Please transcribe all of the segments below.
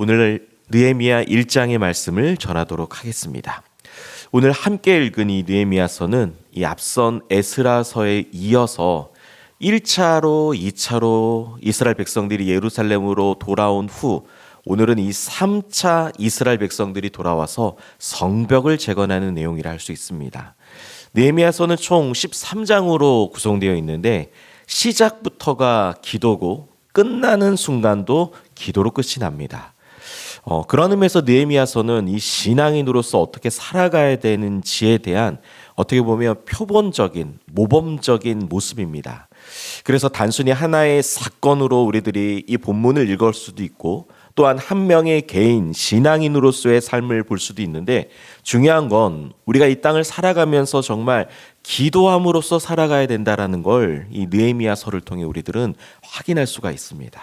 오늘 느헤미야 1장의 말씀을 전하도록 하겠습니다. 오늘 함께 읽은 이 느헤미야서는 이 앞선 에스라서에 이어서 1차로 2차로 이스라엘 백성들이 예루살렘으로 돌아온 후 오늘은 이 3차 이스라엘 백성들이 돌아와서 성벽을 재건하는 내용이라 할 수 있습니다. 느헤미야서는 총 13장으로 구성되어 있는데 시작부터가 기도고 끝나는 순간도 기도로 끝이 납니다. 그런 의미에서 느헤미야서는 이 신앙인으로서 어떻게 살아가야 되는지에 대한 어떻게 보면 표본적인 모범적인 모습입니다. 그래서 단순히 하나의 사건으로 우리들이 이 본문을 읽을 수도 있고 또한 한 명의 개인 신앙인으로서의 삶을 볼 수도 있는데 중요한 건 우리가 이 땅을 살아가면서 정말 기도함으로써 살아가야 된다라는 걸 이 느헤미야서를 통해 우리들은 확인할 수가 있습니다.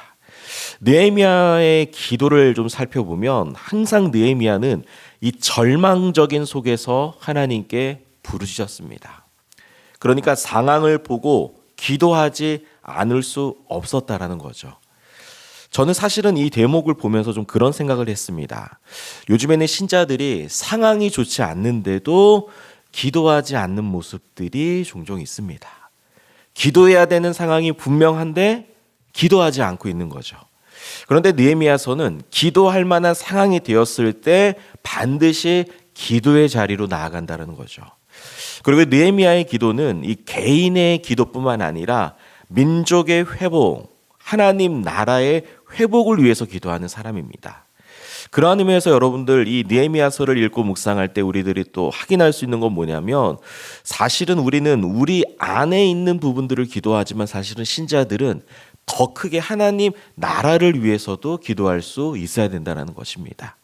느헤미야의 기도를 좀 살펴보면 항상 느헤미야는 이 절망적인 속에서 하나님께 부르짖었습니다. 그러니까 상황을 보고 기도하지 않을 수 없었다라는 거죠. 저는 사실은 이 대목을 보면서 좀 그런 생각을 했습니다. 요즘에는 신자들이 상황이 좋지 않는데도 기도하지 않는 모습들이 종종 있습니다. 기도해야 되는 상황이 분명한데 기도하지 않고 있는 거죠. 그런데 느헤미야서는 기도할 만한 상황이 되었을 때 반드시 기도의 자리로 나아간다는 거죠. 그리고 느헤미야의 기도는 이 개인의 기도뿐만 아니라 민족의 회복, 하나님 나라의 회복을 위해서 기도하는 사람입니다. 그러한 의미에서 여러분들 이 느헤미야서를 읽고 묵상할 때 우리들이 또 확인할 수 있는 건 뭐냐면 사실은 우리는 우리 안에 있는 부분들을 기도하지만 사실은 신자들은 더 크게 하나님 나라를 위해서도 기도할 수 있어야 된다는 것입니다.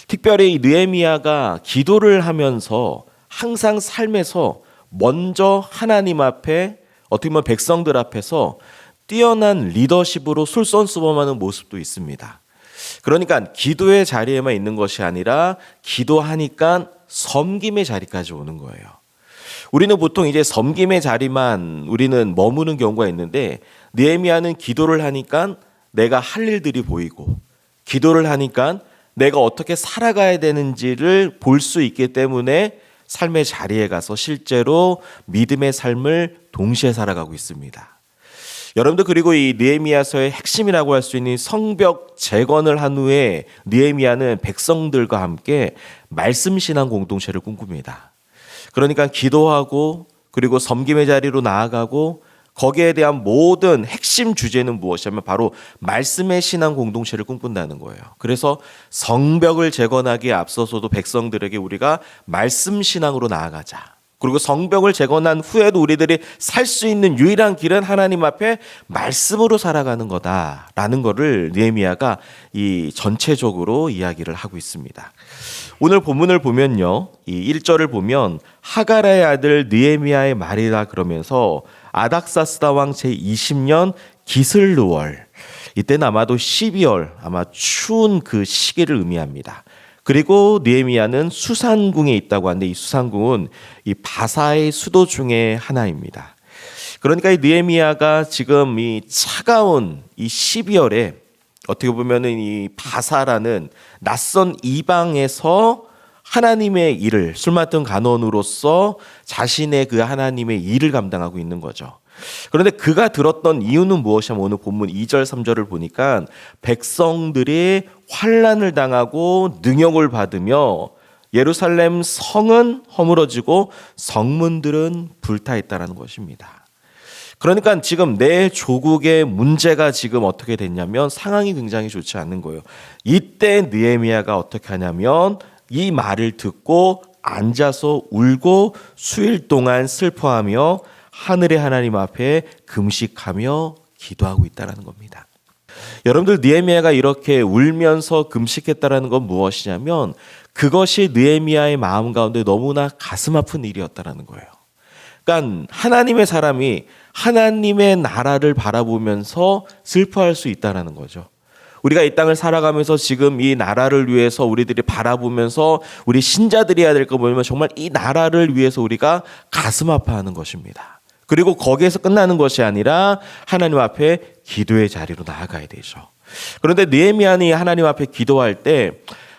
특별히 느헤미야가 기도를 하면서 항상 삶에서 먼저 하나님 앞에 어떻게 보면 백성들 앞에서 뛰어난 리더십으로 솔선수범하는 모습도 있습니다. 그러니까 기도의 자리에만 있는 것이 아니라 기도하니까 섬김의 자리까지 오는 거예요. 우리는 보통 이제 섬김의 자리만 우리는 머무는 경우가 있는데 느헤미야는 기도를 하니까 내가 할 일들이 보이고 기도를 하니까 내가 어떻게 살아가야 되는지를 볼 수 있기 때문에 삶의 자리에 가서 실제로 믿음의 삶을 동시에 살아가고 있습니다. 여러분들 그리고 이 느헤미야서의 핵심이라고 할 수 있는 성벽 재건을 한 후에 느헤미야는 백성들과 함께 말씀 신앙 공동체를 꿈꿉니다. 그러니까 기도하고 그리고 섬김의 자리로 나아가고 거기에 대한 모든 핵심 주제는 무엇이냐면 바로 말씀의 신앙 공동체를 꿈꾼다는 거예요. 그래서 성벽을 재건하기에 앞서서도 백성들에게 우리가 말씀 신앙으로 나아가자. 그리고 성벽을 재건한 후에도 우리들이 살 수 있는 유일한 길은 하나님 앞에 말씀으로 살아가는 거다라는 것을 느헤미야가 이 전체적으로 이야기를 하고 있습니다. 오늘 본문을 보면요. 이 1절을 보면 하가라의 아들 느헤미야의 말이라 그러면서 아닥사스다 왕 제20년 기슬르월 이때는 아마도 12월 아마 추운 그 시기를 의미합니다. 그리고 느헤미야는 수산궁에 있다고 하는데 이 수산궁은 이 바사의 수도 중에 하나입니다. 그러니까 이 느헤미야가 지금 이 차가운 이 12월에 어떻게 보면은 이 바사라는 낯선 이방에서 하나님의 일을 술 맡은 간원으로서 자신의 그 하나님의 일을 감당하고 있는 거죠. 그런데 그가 들었던 이유는 무엇이냐면 오늘 본문 2절 3절을 보니까 백성들이 환난을 당하고 능욕을 받으며 예루살렘 성은 허물어지고 성문들은 불타 있다는 것입니다. 그러니까 지금 내 조국의 문제가 지금 어떻게 됐냐면 상황이 굉장히 좋지 않는 거예요. 이때 느헤미야가 어떻게 하냐면 이 말을 듣고 앉아서 울고 수일 동안 슬퍼하며 하늘의 하나님 앞에 금식하며 기도하고 있다는 겁니다. 여러분들 느헤미야가 이렇게 울면서 금식했다는 건 무엇이냐면 그것이 느헤미야의 마음 가운데 너무나 가슴 아픈 일이었다는 거예요. 그러니까 하나님의 사람이 하나님의 나라를 바라보면서 슬퍼할 수 있다는 거죠. 우리가 이 땅을 살아가면서 지금 이 나라를 위해서 우리들이 바라보면서 우리 신자들이 해야 될 거 보면 정말 이 나라를 위해서 우리가 가슴 아파하는 것입니다. 그리고 거기에서 끝나는 것이 아니라 하나님 앞에 기도의 자리로 나아가야 되죠. 그런데 느헤미야는 하나님 앞에 기도할 때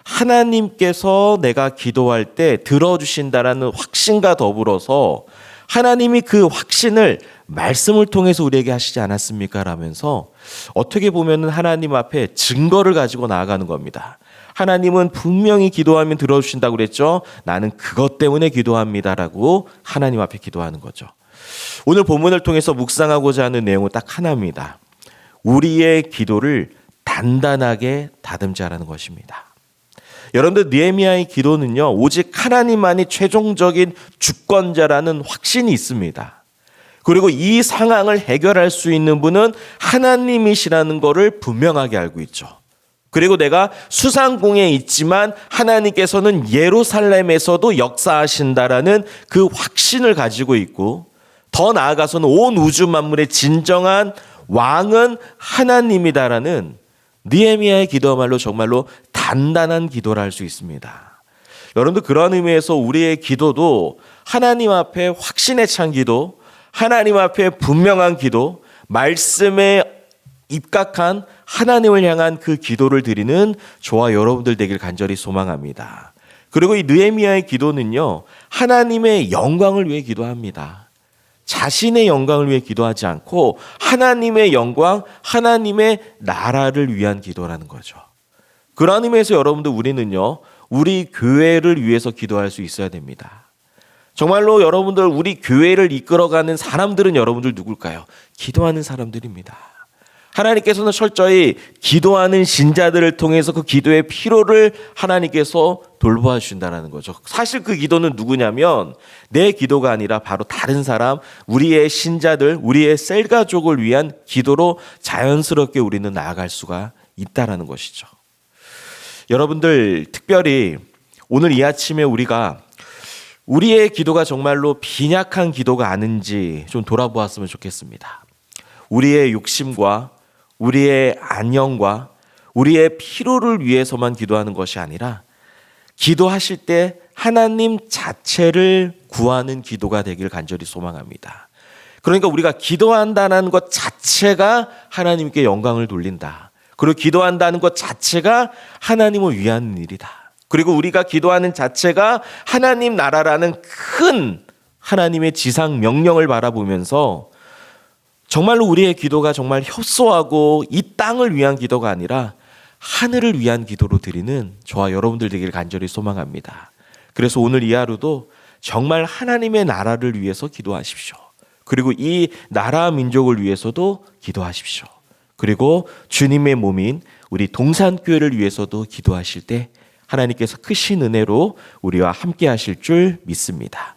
하나님께서 내가 기도할 때 들어주신다라는 확신과 더불어서 하나님이 그 확신을 말씀을 통해서 우리에게 하시지 않았습니까? 라면서 어떻게 보면 하나님 앞에 증거를 가지고 나아가는 겁니다. 하나님은 분명히 기도하면 들어주신다고 그랬죠. 나는 그것 때문에 기도합니다라고 하나님 앞에 기도하는 거죠. 오늘 본문을 통해서 묵상하고자 하는 내용은 딱 하나입니다. 우리의 기도를 단단하게 다듬자라는 것입니다. 여러분들, 느헤미야의 기도는요, 오직 하나님만이 최종적인 주권자라는 확신이 있습니다. 그리고 이 상황을 해결할 수 있는 분은 하나님이시라는 것을 분명하게 알고 있죠. 그리고 내가 수상궁에 있지만 하나님께서는 예루살렘에서도 역사하신다라는 그 확신을 가지고 있고, 더 나아가서는 온 우주 만물의 진정한 왕은 하나님이다라는 느헤미야의 기도야말로 정말로 단단한 기도를 할 수 있습니다. 여러분들, 그런 의미에서 우리의 기도도 하나님 앞에 확신에 찬 기도, 하나님 앞에 분명한 기도, 말씀에 입각한 하나님을 향한 그 기도를 드리는 저와 여러분들 되길 간절히 소망합니다. 그리고 이 느헤미야의 기도는요, 하나님의 영광을 위해 기도합니다. 자신의 영광을 위해 기도하지 않고 하나님의 영광, 하나님의 나라를 위한 기도라는 거죠. 그런 의미에서 여러분들, 우리는요, 우리 교회를 위해서 기도할 수 있어야 됩니다. 정말로 여러분들, 우리 교회를 이끌어가는 사람들은 여러분들 누굴까요? 기도하는 사람들입니다. 하나님께서는 철저히 기도하는 신자들을 통해서 그 기도의 필요를 하나님께서 돌보아 주신다는 거죠. 사실 그 기도는 누구냐면 내 기도가 아니라 바로 다른 사람, 우리의 신자들, 우리의 셀 가족을 위한 기도로 자연스럽게 우리는 나아갈 수가 있다는 것이죠. 여러분들, 특별히 오늘 이 아침에 우리가 우리의 기도가 정말로 빈약한 기도가 아닌지 좀 돌아보았으면 좋겠습니다. 우리의 욕심과 우리의 안녕과 우리의 필요를 위해서만 기도하는 것이 아니라 기도하실 때 하나님 자체를 구하는 기도가 되길 간절히 소망합니다. 그러니까 우리가 기도한다는 것 자체가 하나님께 영광을 돌린다. 그리고 기도한다는 것 자체가 하나님을 위한 일이다. 그리고 우리가 기도하는 자체가 하나님 나라라는 큰 하나님의 지상 명령을 바라보면서 정말로 우리의 기도가 정말 협소하고 이 땅을 위한 기도가 아니라 하늘을 위한 기도로 드리는 저와 여러분들 되기를 간절히 소망합니다. 그래서 오늘 이 하루도 정말 하나님의 나라를 위해서 기도하십시오. 그리고 이 나라 민족을 위해서도 기도하십시오. 그리고 주님의 몸인 우리 동산교회를 위해서도 기도하실 때 하나님께서 크신 은혜로 우리와 함께 하실 줄 믿습니다.